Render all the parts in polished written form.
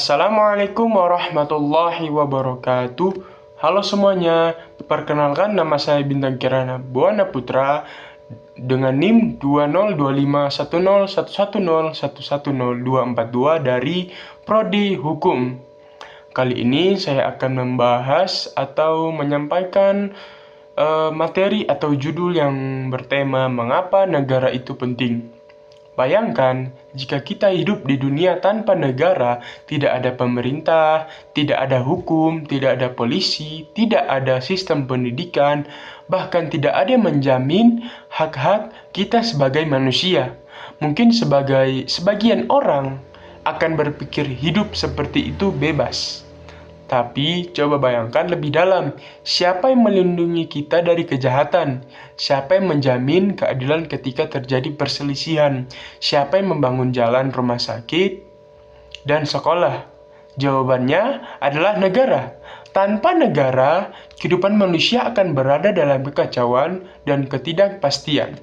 Assalamualaikum warahmatullahi wabarakatuh. Halo semuanya, perkenalkan nama saya Bintang Kirana Buana Putra dengan NIM 202510110110110242 dari Prodi Hukum. Kali ini saya akan membahas atau menyampaikan materi atau judul yang bertema Mengapa Negara Itu Penting. Bayangkan, jika kita hidup di dunia tanpa negara, tidak ada pemerintah, tidak ada hukum, tidak ada polisi, tidak ada sistem pendidikan, bahkan tidak ada yang menjamin hak-hak kita sebagai manusia. Mungkin sebagian orang akan berpikir hidup seperti itu bebas. Tapi coba bayangkan lebih dalam, siapa yang melindungi kita dari kejahatan? Siapa yang menjamin keadilan ketika terjadi perselisihan? Siapa yang membangun jalan, rumah sakit, dan sekolah? Jawabannya adalah negara. Tanpa negara, kehidupan manusia akan berada dalam kekacauan dan ketidakpastian.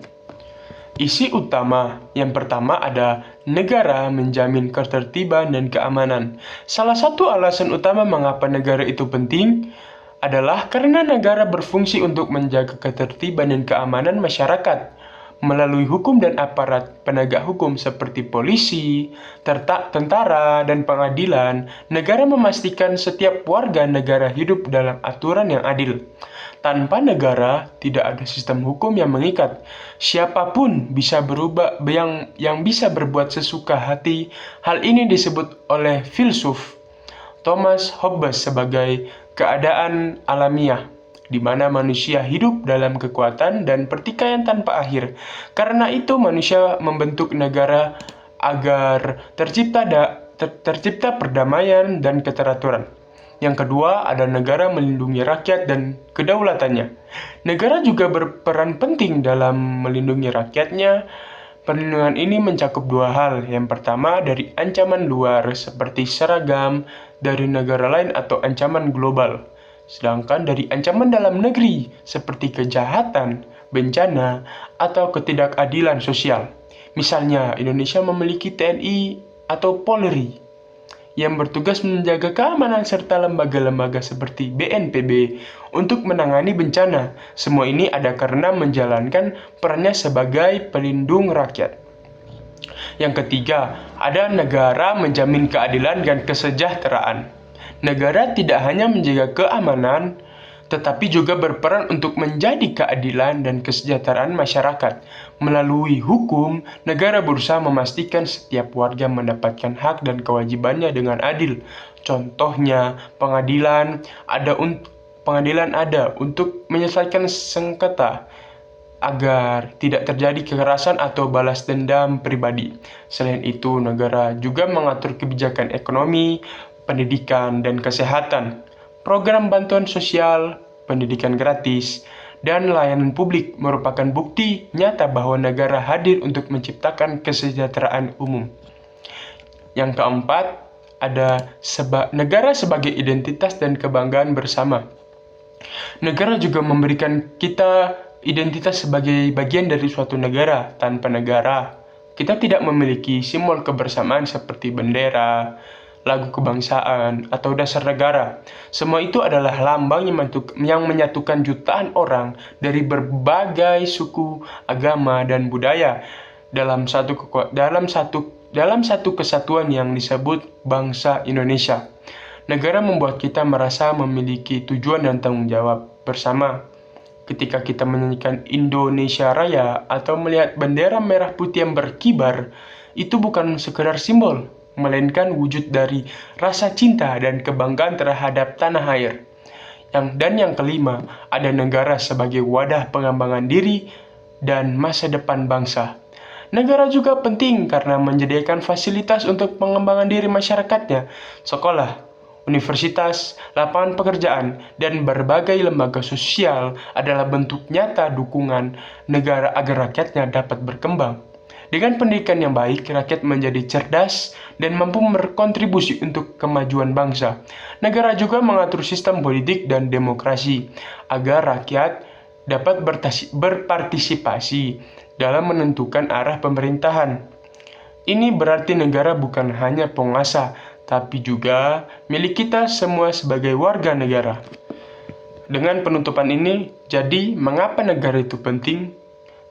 Isi utama yang pertama ada negara menjamin ketertiban dan keamanan. Salah satu alasan utama mengapa negara itu penting adalah karena negara berfungsi untuk menjaga ketertiban dan keamanan masyarakat. Melalui hukum dan aparat penegak hukum seperti polisi, tentara, dan pengadilan, negara memastikan setiap warga negara hidup dalam aturan yang adil. Tanpa negara, tidak ada sistem hukum yang mengikat. Siapapun bisa berubah yang bisa berbuat sesuka hati. Hal ini disebut oleh filsuf Thomas Hobbes sebagai keadaan alamiah, di mana manusia hidup dalam kekuatan dan pertikaian tanpa akhir. Karena itu manusia membentuk negara agar tercipta perdamaian dan keteraturan. Yang kedua, ada negara melindungi rakyat dan kedaulatannya. Negara juga berperan penting dalam melindungi rakyatnya. Perlindungan ini mencakup dua hal. Yang pertama, dari ancaman luar seperti seragam dari negara lain atau ancaman global. Sedangkan dari ancaman dalam negeri seperti kejahatan, bencana, atau ketidakadilan sosial. Misalnya, Indonesia memiliki TNI atau Polri yang bertugas menjaga keamanan serta lembaga-lembaga seperti BNPB untuk menangani bencana. Semua ini ada karena menjalankan perannya sebagai pelindung rakyat. Yang ketiga, ada negara menjamin keadilan dan kesejahteraan. Negara tidak hanya menjaga keamanan, tetapi juga berperan untuk menjadi keadilan dan kesejahteraan masyarakat. Melalui hukum, negara berusaha memastikan setiap warga mendapatkan hak dan kewajibannya dengan adil. Contohnya, pengadilan ada untuk menyelesaikan sengketa agar tidak terjadi kekerasan atau balas dendam pribadi. Selain itu, negara juga mengatur kebijakan ekonomi, pendidikan, dan kesehatan. Program bantuan sosial, pendidikan gratis, dan layanan publik merupakan bukti nyata bahwa negara hadir untuk menciptakan kesejahteraan umum. Yang keempat, ada negara sebagai identitas dan kebanggaan bersama. Negara juga memberikan kita identitas sebagai bagian dari suatu negara. Tanpa negara, kita tidak memiliki simbol kebersamaan seperti bendera, lagu kebangsaan, atau dasar negara. Semua itu adalah lambang yang menyatukan jutaan orang dari berbagai suku, agama, dan budaya dalam satu kesatuan yang disebut bangsa Indonesia. Negara membuat kita merasa memiliki tujuan dan tanggung jawab bersama. Ketika kita menyanyikan Indonesia Raya atau melihat bendera merah putih yang berkibar, itu bukan sekedar simbol, melainkan wujud dari rasa cinta dan kebanggaan terhadap tanah air. Dan yang kelima, ada negara sebagai wadah pengembangan diri dan masa depan bangsa. Negara juga penting karena menyediakan fasilitas untuk pengembangan diri masyarakatnya, sekolah, universitas, lapangan pekerjaan, dan berbagai lembaga sosial adalah bentuk nyata dukungan negara agar rakyatnya dapat berkembang. Dengan pendidikan yang baik, rakyat menjadi cerdas dan mampu berkontribusi untuk kemajuan bangsa. Negara juga mengatur sistem politik dan demokrasi agar rakyat dapat berpartisipasi dalam menentukan arah pemerintahan. Ini berarti negara bukan hanya penguasa, tapi juga milik kita semua sebagai warga negara. Dengan penutupan ini, jadi mengapa negara itu penting?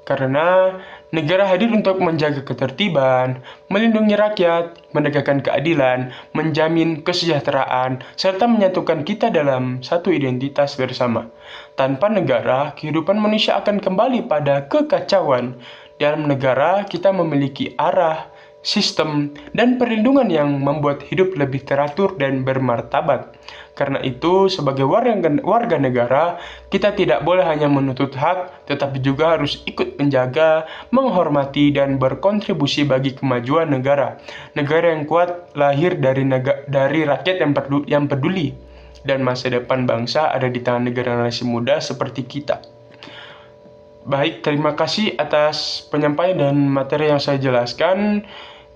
Karena negara hadir untuk menjaga ketertiban, melindungi rakyat, menegakkan keadilan, menjamin kesejahteraan, serta menyatukan kita dalam satu identitas bersama. Tanpa negara, kehidupan manusia akan kembali pada kekacauan. Dalam negara, kita memiliki arah, sistem, dan perlindungan yang membuat hidup lebih teratur dan bermartabat. Karena itu, sebagai warga negara, kita tidak boleh hanya menuntut hak, tetapi juga harus ikut menjaga, menghormati, dan berkontribusi bagi kemajuan negara. Negara yang kuat lahir dari rakyat yang peduli, dan masa depan bangsa ada di tangan negara generasi muda seperti kita. Baik, terima kasih atas penyampaian dan materi yang saya jelaskan.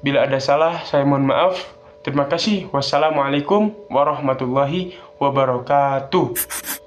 Bila ada salah, saya mohon maaf. Terima kasih. Wassalamualaikum warahmatullahi wabarakatuh.